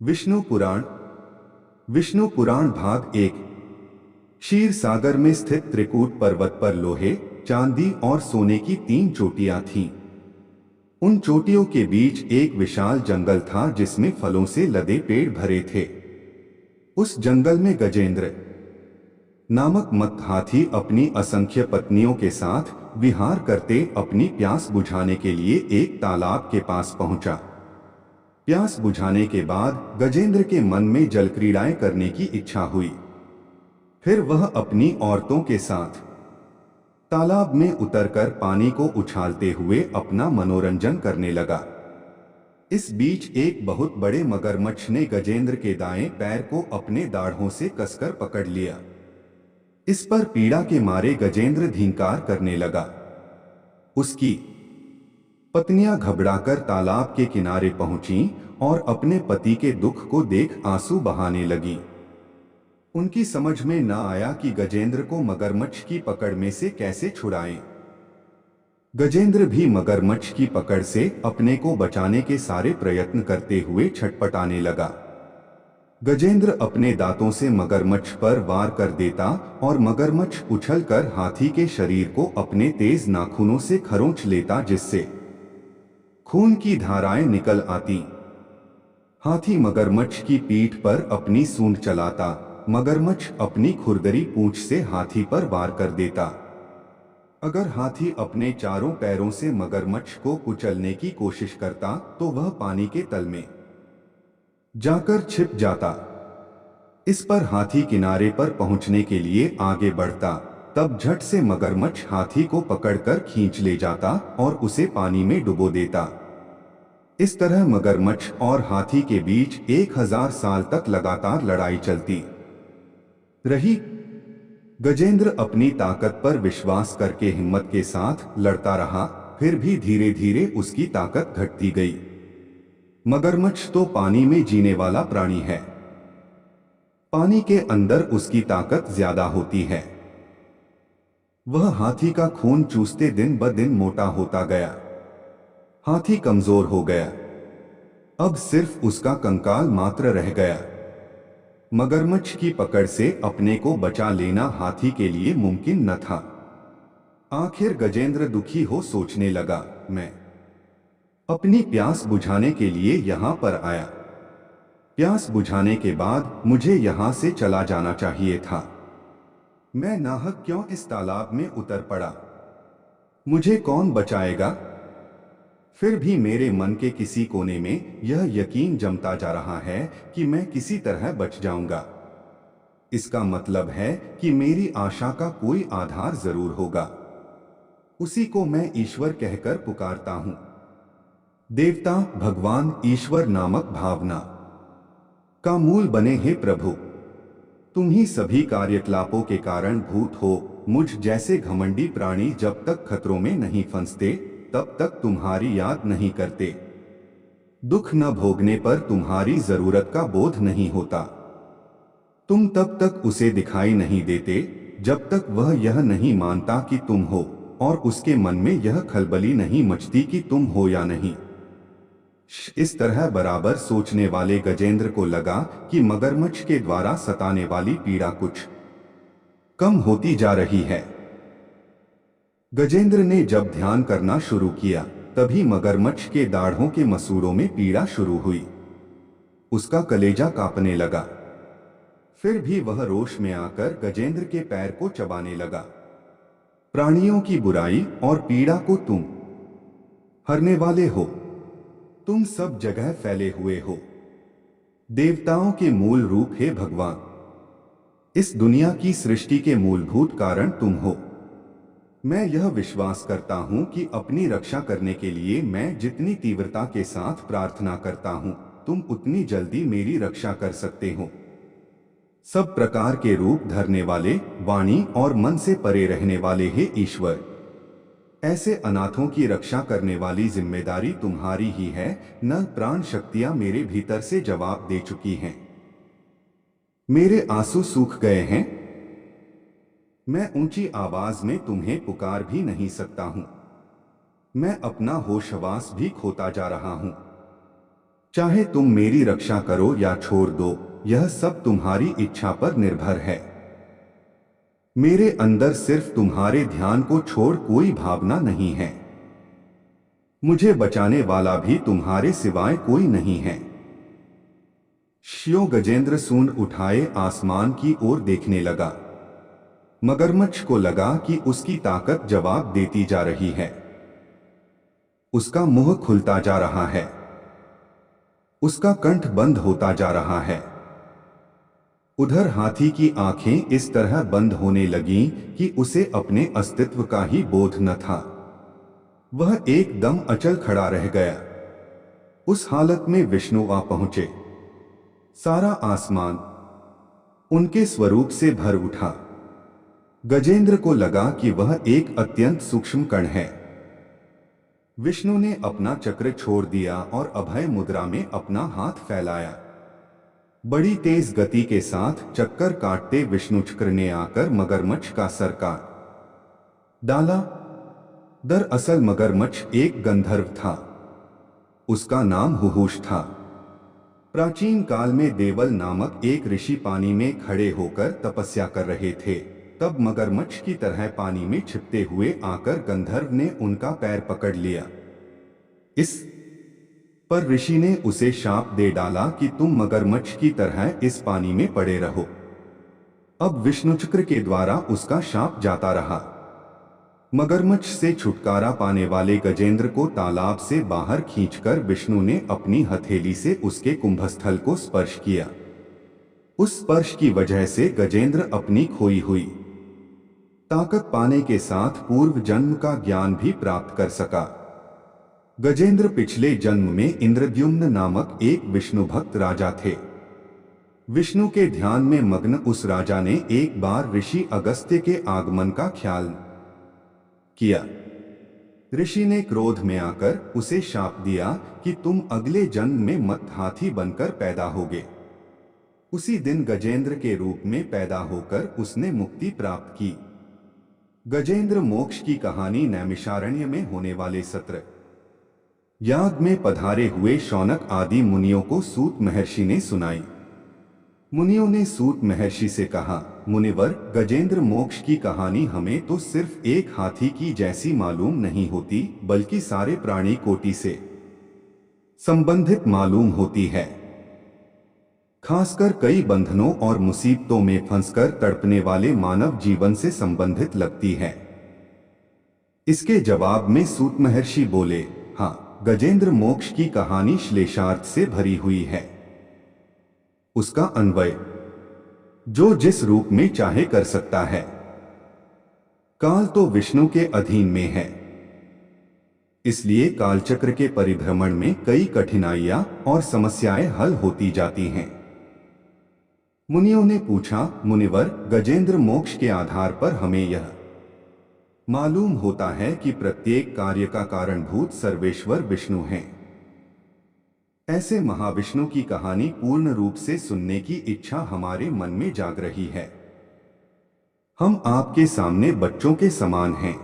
विष्णु पुराण। विष्णु पुराण भाग एक। क्षीर सागर में स्थित त्रिकूट पर्वत पर लोहे, चांदी और सोने की 3 चोटियां थीं। उन चोटियों के बीच एक विशाल जंगल था जिसमें फलों से लदे पेड़ भरे थे। उस जंगल में गजेंद्र नामक मत्स्य हाथी अपनी असंख्य पत्नियों के साथ विहार करते अपनी प्यास बुझाने के लिए एक तालाब के पास पहुंचा। प्यास बुझाने के बाद गजेंद्र के मन में जल क्रीड़ाएं करने की इच्छा हुई। फिर वह अपनी औरतों के साथ तालाब में उतरकर पानी को उछालते हुए अपना मनोरंजन करने लगा। इस बीच एक बहुत बड़े मगरमच्छ ने गजेंद्र के दाएं पैर को अपने दाढ़ों से कसकर पकड़ लिया। इस पर पीड़ा के मारे गजेंद्र धींकार करने लगा। उसकी पत्नियां घबराकर तालाब के किनारे पहुंचीं और अपने पति के दुख को देख आंसू बहाने लगीं। उनकी समझ में न आया कि गजेंद्र को मगरमच्छ की पकड़ में से कैसे छुड़ाएं। गजेंद्र भी मगरमच्छ की पकड़ से अपने को बचाने के सारे प्रयत्न करते हुए छटपटाने लगा। गजेंद्र अपने दांतों से मगरमच्छ पर वार कर देता और मगरमच्छ उछलकर हाथी के शरीर को अपने तेज नाखूनों से खरोंच लेता, जिससे खून की धाराएं निकल आती। हाथी मगरमच्छ की पीठ पर अपनी सूंड चलाता, मगरमच्छ अपनी खुरदरी पूंछ से हाथी पर वार कर देता। अगर हाथी अपने चारों पैरों से मगरमच्छ को कुचलने की कोशिश करता तो वह पानी के तल में जाकर छिप जाता। इस पर हाथी किनारे पर पहुंचने के लिए आगे बढ़ता, तब झट से मगरमच्छ हाथी को पकड़कर खींच ले जाता और उसे पानी में डुबो देता। इस तरह मगरमच्छ और हाथी के बीच 1000 साल तक लगातार लड़ाई चलती रही। गजेंद्र अपनी ताकत पर विश्वास करके हिम्मत के साथ लड़ता रहा, फिर भी धीरे धीरे उसकी ताकत घटती गई। मगरमच्छ तो पानी में जीने वाला प्राणी है। पानी के अंदर उसकी ताकत ज्यादा होती है। वह हाथी का खून चूसते दिन ब दिन मोटा होता गया। हाथी कमजोर हो गया। अब सिर्फ उसका कंकाल मात्र रह गया। मगरमच्छ की पकड़ से अपने को बचा लेना हाथी के लिए मुमकिन न था। आखिर गजेंद्र दुखी हो सोचने लगा, मैं अपनी प्यास बुझाने के लिए यहाँ पर आया। प्यास बुझाने के बाद मुझे यहाँ से चला जाना चाहिए था। मैं नाहक क्यों इस तालाब में उतर पड़ा? मुझे कौन बचाएगा? फिर भी मेरे मन के किसी कोने में यह यकीन जमता जा रहा है कि मैं किसी तरह बच जाऊंगा। इसका मतलब है कि मेरी आशा का कोई आधार जरूर होगा। उसी को मैं ईश्वर कहकर पुकारता हूं। देवता, भगवान, ईश्वर नामक भावना का मूल बने हे प्रभु। तुम ही सभी कार्यकलापों के कारण भूत हो। मुझ जैसे घमंडी प्राणी जब तक खतरों में नहीं फंसते तब तक तुम्हारी याद नहीं करते। दुख न भोगने पर तुम्हारी जरूरत का बोध नहीं होता। तुम तब तक उसे दिखाई नहीं देते जब तक वह यह नहीं मानता कि तुम हो, और उसके मन में यह खलबली नहीं मचती कि तुम हो या नहीं। इस तरह बराबर सोचने वाले गजेंद्र को लगा कि मगरमच्छ के द्वारा सताने वाली पीड़ा कुछ कम होती जा रही है। गजेंद्र ने जब ध्यान करना शुरू किया तभी मगरमच्छ के दाढ़ों के मसूड़ों में पीड़ा शुरू हुई। उसका कलेजा कांपने लगा। फिर भी वह रोष में आकर गजेंद्र के पैर को चबाने लगा। प्राणियों की बुराई और पीड़ा को तुम हरने वाले हो। तुम सब जगह फैले हुए हो। देवताओं के मूल रूप हे भगवान। इस दुनिया की सृष्टि के मूलभूत कारण तुम हो। मैं यह विश्वास करता हूं कि अपनी रक्षा करने के लिए मैं जितनी तीव्रता के साथ प्रार्थना करता हूं, तुम उतनी जल्दी मेरी रक्षा कर सकते हो। सब प्रकार के रूप धरने वाले, वाणी और मन से परे रहने वाले हे ईश्वर, ऐसे अनाथों की रक्षा करने वाली जिम्मेदारी तुम्हारी ही है। न प्राण शक्तियां मेरे भीतर से जवाब दे चुकी हैं। मेरे आंसू सूख गए हैं। मैं ऊंची आवाज में तुम्हें पुकार भी नहीं सकता हूं। मैं अपना होशवास भी खोता जा रहा हूं। चाहे तुम मेरी रक्षा करो या छोड़ दो, यह सब तुम्हारी इच्छा पर निर्भर है। मेरे अंदर सिर्फ तुम्हारे ध्यान को छोड़ कोई भावना नहीं है। मुझे बचाने वाला भी तुम्हारे सिवाय कोई नहीं है। शियो गजेंद्र सूंड उठाए आसमान की ओर देखने लगा। मगरमच्छ को लगा कि उसकी ताकत जवाब देती जा रही है। उसका मुंह खुलता जा रहा है, उसका कंठ बंद होता जा रहा है। उधर हाथी की आंखें इस तरह बंद होने लगीं कि उसे अपने अस्तित्व का ही बोध न था। वह एकदम अचल खड़ा रह गया। उस हालत में विष्णु आ पहुंचे। सारा आसमान उनके स्वरूप से भर उठा। गजेंद्र को लगा कि वह एक अत्यंत सूक्ष्म कण है। विष्णु ने अपना चक्र छोड़ दिया और अभय मुद्रा में अपना हाथ फैलाया। बड़ी तेज गति के साथ चक्कर काटते विष्णु चक्र ने आकर मगरमच्छ का सर काट डाला। दरअसल मगरमच्छ एक गंधर्व था। उसका नाम हुहूश था। प्राचीन काल में देवल नामक एक ऋषि पानी में खड़े होकर तपस्या कर रहे थे। तब मगरमच्छ की तरह पानी में छिपते हुए आकर गंधर्व ने उनका पैर पकड़ लिया। इस पर ऋषि ने उसे शाप दे डाला कि तुम मगरमच्छ की तरह इस पानी में पड़े रहो। अब विष्णु चक्र के द्वारा उसका शाप जाता रहा। मगरमच्छ से छुटकारा पाने वाले गजेंद्र को तालाब से बाहर खींचकर विष्णु ने अपनी हथेली से उसके कुंभस्थल को स्पर्श किया। उस स्पर्श की वजह से गजेंद्र अपनी खोई हुई ताकत पाने के साथ पूर्व जन्म का ज्ञान भी प्राप्त कर सका। गजेंद्र पिछले जन्म में इंद्रद्युम्न नामक एक विष्णु भक्त राजा थे। विष्णु के ध्यान में मग्न उस राजा ने एक बार ऋषि अगस्त्य के आगमन का ख्याल किया। ऋषि ने क्रोध में आकर उसे शाप दिया कि तुम अगले जन्म में मत हाथी बनकर पैदा होगे। उसी दिन गजेंद्र के रूप में पैदा होकर उसने मुक्ति प्राप्त की। गजेंद्र मोक्ष की कहानी नैमिषारण्य में होने वाले सत्र याग में पधारे हुए शौनक आदि मुनियों को सूत महर्षि ने सुनाई। मुनियों ने सूत महर्षि से कहा, मुनिवर, गजेंद्र मोक्ष की कहानी हमें तो सिर्फ एक हाथी की जैसी मालूम नहीं होती, बल्कि सारे प्राणी कोटि से संबंधित मालूम होती है। खासकर कई बंधनों और मुसीबतों में फंसकर तड़पने वाले मानव जीवन से संबंधित लगती है। इसके जवाब में सूत महर्षि बोले, हाँ, गजेंद्र मोक्ष की कहानी श्लेषार्थ से भरी हुई है। उसका अन्वय जो जिस रूप में चाहे कर सकता है। काल तो विष्णु के अधीन में है, इसलिए कालचक्र के परिभ्रमण में कई कठिनाइयां और समस्याएं हल होती जाती हैं। मुनियों ने पूछा, मुनिवर, गजेंद्र मोक्ष के आधार पर हमें यह मालूम होता है कि प्रत्येक कार्य का कारणभूत सर्वेश्वर विष्णु हैं। ऐसे महाविष्णु की कहानी पूर्ण रूप से सुनने की इच्छा हमारे मन में जाग रही है। हम आपके सामने बच्चों के समान हैं,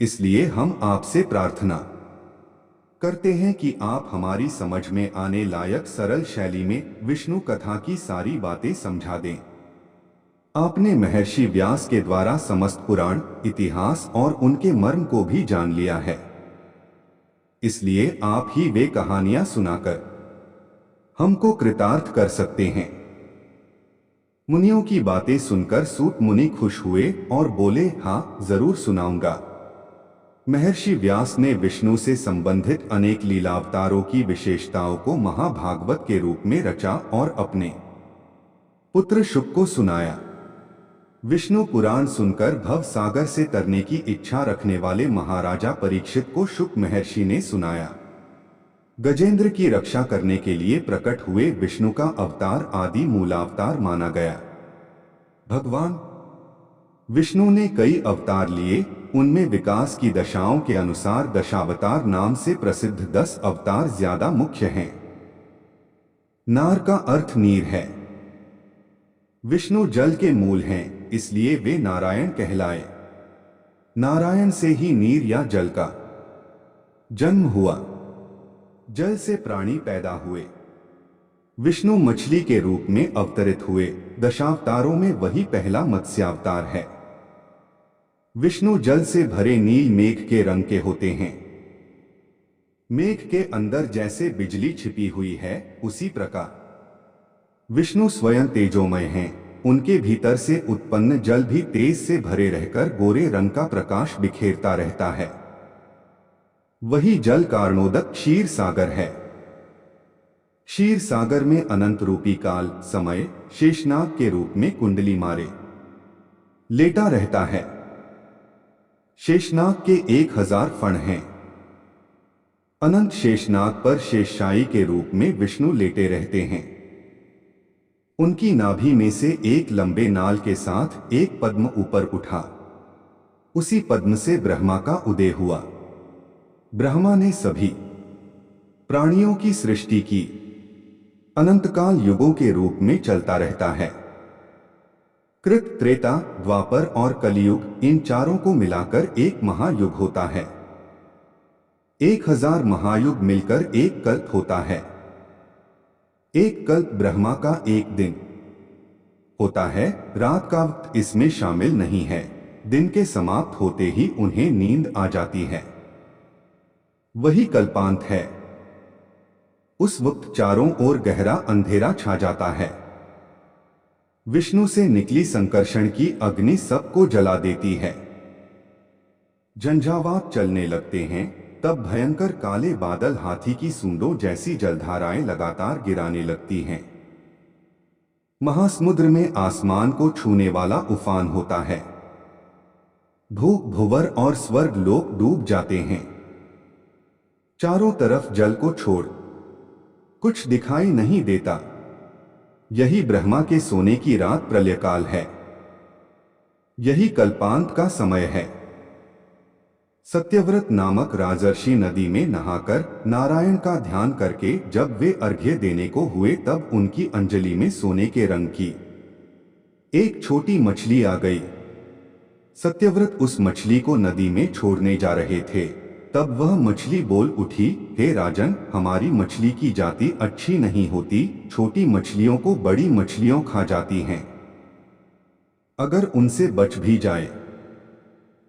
इसलिए हम आपसे प्रार्थना करते हैं कि आप हमारी समझ में आने लायक सरल शैली में विष्णु कथा की सारी बातें समझा दें। आपने महर्षि व्यास के द्वारा समस्त पुराण, इतिहास और उनके मर्म को भी जान लिया है, इसलिए आप ही वे कहानियां सुनाकर हमको कृतार्थ कर सकते हैं। मुनियों की बातें सुनकर सूत मुनि खुश हुए और बोले, हाँ, जरूर सुनाऊंगा। महर्षि व्यास ने विष्णु से संबंधित अनेक लीलावतारों की विशेषताओं को महाभागवत के रूप में रचा और अपने पुत्र शुक को सुनाया। विष्णु पुराण सुनकर भव सागर से तरने की इच्छा रखने वाले महाराजा परीक्षित को शुक महर्षि ने सुनाया। गजेंद्र की रक्षा करने के लिए प्रकट हुए विष्णु का अवतार आदि मूलावतार माना गया। भगवान विष्णु ने कई अवतार लिए, उनमें विकास की दशाओं के अनुसार दशावतार नाम से प्रसिद्ध 10 अवतार ज्यादा मुख्य हैं। नार का अर्थ नीर है। विष्णु जल के मूल हैं, इसलिए वे नारायण कहलाए। नारायण से ही नीर या जल का जन्म हुआ। जल से प्राणी पैदा हुए। विष्णु मछली के रूप में अवतरित हुए। दशावतारों में वही पहला मत्स्यावतार है। विष्णु जल से भरे नील मेघ के रंग के होते हैं। मेघ के अंदर जैसे बिजली छिपी हुई है, उसी प्रकार विष्णु स्वयं तेजोमय हैं। उनके भीतर से उत्पन्न जल भी तेज से भरे रहकर गोरे रंग का प्रकाश बिखेरता रहता है। वही जल कारणोदक क्षीर सागर है। क्षीर सागर में अनंत रूपी काल समय शेषनाग के रूप में कुंडली मारे लेटा रहता है। शेषनाग के 1000 फण हैं। अनंत शेषनाग पर शेषशायी के रूप में विष्णु लेटे रहते हैं। उनकी नाभि में से एक लंबे नाल के साथ एक पद्म ऊपर उठा। उसी पद्म से ब्रह्मा का उदय हुआ। ब्रह्मा ने सभी प्राणियों की सृष्टि की। अनंतकाल युगों के रूप में चलता रहता है। कृत, त्रेता, द्वापर और कलियुग, इन चारों को मिलाकर एक महायुग होता है। 1000 महायुग मिलकर एक कल्प होता है। एक कल्प ब्रह्मा का एक दिन होता है। रात का वक्त इसमें शामिल नहीं है। दिन के समाप्त होते ही उन्हें नींद आ जाती है। वही कल्पांत है। उस वक्त चारों ओर गहरा अंधेरा छा जाता है। विष्णु से निकली संकर्षण की अग्नि सबको जला देती है। झंझावात चलने लगते हैं। तब भयंकर काले बादल हाथी की सूंडों जैसी जलधाराएं लगातार गिराने लगती हैं। महासमुद्र में आसमान को छूने वाला उफान होता है। भूख, भुवर और स्वर्ग लोक डूब जाते हैं। चारों तरफ जल को छोड़ कुछ दिखाई नहीं देता। यही ब्रह्मा के सोने की रात प्रलयकाल है। यही कल्पांत का समय है। सत्यव्रत नामक राजर्षि नदी में नहाकर नारायण का ध्यान करके जब वे अर्घ्य देने को हुए, तब उनकी अंजलि में सोने के रंग की एक छोटी मछली आ गई। सत्यव्रत उस मछली को नदी में छोड़ने जा रहे थे। तब वह मछली बोल उठी, हे राजन, हमारी मछली की जाति अच्छी नहीं होती। छोटी मछलियों को बड़ी मछलियां खा जाती हैं। अगर उनसे बच भी जाए,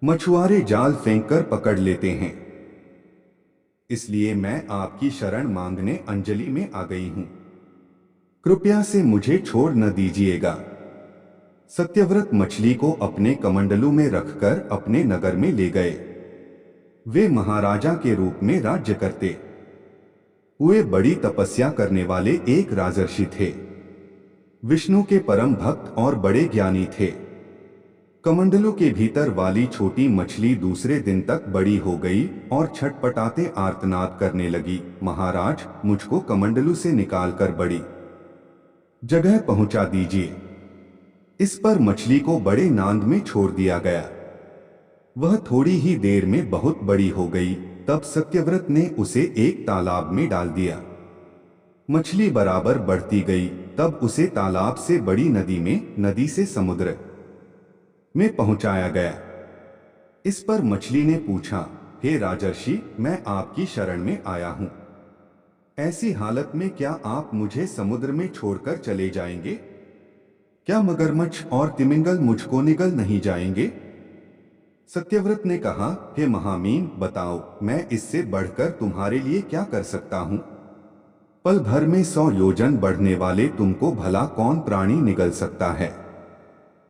मछुआरे जाल फेंककर पकड़ लेते हैं। इसलिए मैं आपकी शरण मांगने अंजलि में आ गई हूं। कृपया से मुझे छोड़ न दीजिएगा। सत्यव्रत मछली को अपने कमंडलू में रखकर अपने नगर में ले गए। वे महाराजा के रूप में राज्य करते हुए बड़ी तपस्या करने वाले एक राजर्षि थे। विष्णु के परम भक्त और बड़े ज्ञानी थे। कमंडलू के भीतर वाली छोटी मछली दूसरे दिन तक बड़ी हो गई और छटपटाते आर्तनाद करने लगी, महाराज, मुझको कमंडलू से निकालकर बड़ी जगह पहुंचा दीजिए। इस पर मछली को बड़े नांद में छोड़ दिया गया। वह थोड़ी ही देर में बहुत बड़ी हो गई। तब सत्यव्रत ने उसे एक तालाब में डाल दिया। मछली बराबर बढ़ती गई। तब उसे तालाब से बड़ी नदी में, नदी से समुद्र में पहुंचाया गया। इस पर मछली ने पूछा, हे राजर्षि, मैं आपकी शरण में आया हूं। ऐसी हालत में क्या आप मुझे समुद्र में छोड़कर चले जाएंगे? क्या मगरमच्छ और तिमिंगल मुझको निगल नहीं जाएंगे? सत्यव्रत ने कहा, हे महामीन, बताओ, मैं इससे बढ़कर तुम्हारे लिए क्या कर सकता हूं? पल भर में 100 योजन बढ़ने वाले तुमको भला कौन प्राणी निगल सकता है?